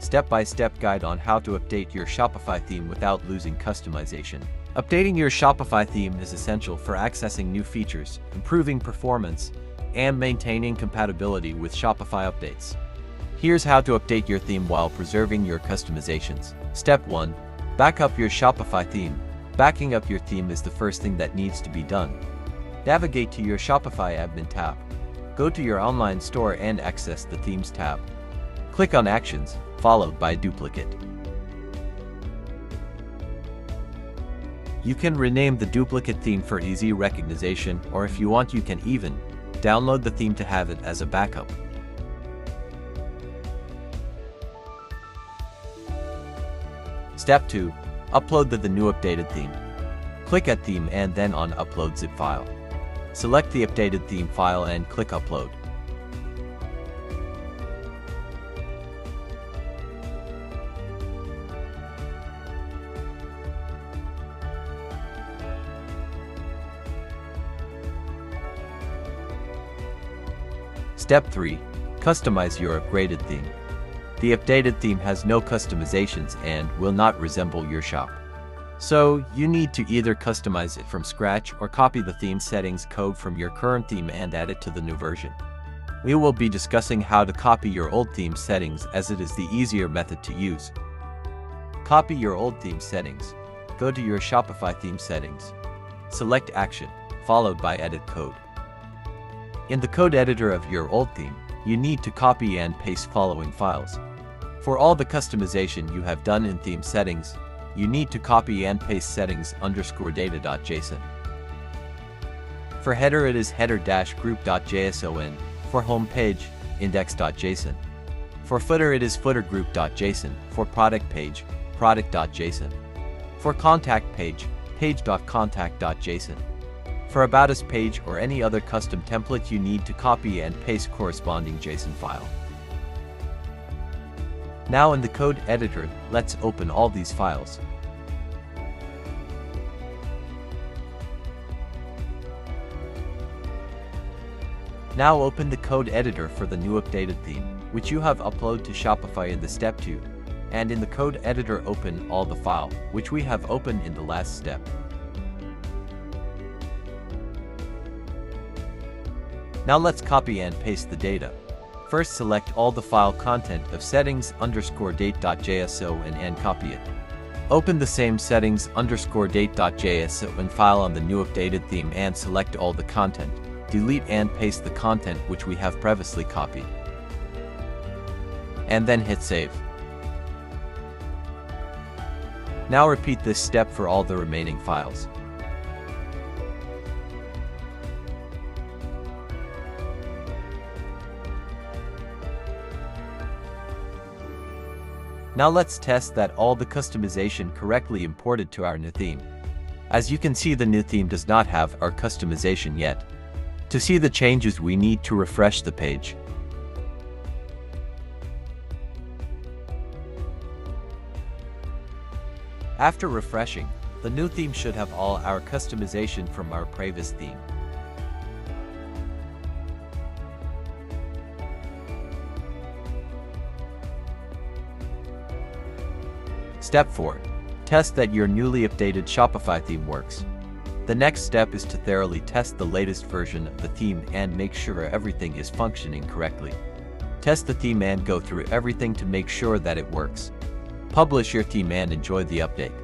step-by-step guide on how to update your Shopify theme without losing customization. Updating your Shopify theme is essential for accessing new features, improving performance, and maintaining compatibility with Shopify updates. Here's how to update your theme while preserving your customizations. Step 1. Back up your Shopify theme. Backing up your theme is the first thing that needs to be done. Navigate to your Shopify admin tab. Go to your online store and access the Themes tab. Click on Actions, followed by Duplicate. You can rename the duplicate theme for easy recognition, or if you want, you can even download the theme to have it as a backup. Step 2. Upload the new updated theme. Click at Theme and then on Upload zip file. Select the updated theme file and click Upload. Step 3. Customize your upgraded theme. The updated theme has no customizations and will not resemble your shop. So, you need to either customize it from scratch or copy the theme settings code from your current theme and add it to the new version. We will be discussing how to copy your old theme settings as it is the easier method to use. Copy your old theme settings. Go to your Shopify theme settings. Select Action, followed by Edit Code. In the code editor of your old theme, you need to copy and paste following files. For all the customization you have done in theme settings, you need to copy and paste settings_data.json. For header, it is header-group.json. For home page, index.json. For footer, it is footer-group.json. For product page, product.json. For contact page, page.contact.json. For About Us page or any other custom template, you need to copy and paste corresponding JSON file. Now in the code editor, let's open all these files. Now open the code editor for the new updated theme, which you have uploaded to Shopify in the step 2, and in the code editor open all the file, which we have opened in the last step. Now let's copy and paste the data. First, select all the file content of settings_date.json and copy it. Open the same settings_date.json file on the new updated theme and select all the content. Delete and paste the content which we have previously copied. And then hit save. Now repeat this step for all the remaining files. Now let's test that all the customization correctly imported to our new theme. As you can see, the new theme does not have our customization yet. To see the changes, we need to refresh the page. After refreshing, the new theme should have all our customization from our previous theme. Step 4. Test that your newly updated Shopify theme works. The next step is to thoroughly test the latest version of the theme and make sure everything is functioning correctly. Test the theme and go through everything to make sure that it works. Publish your theme and enjoy the update.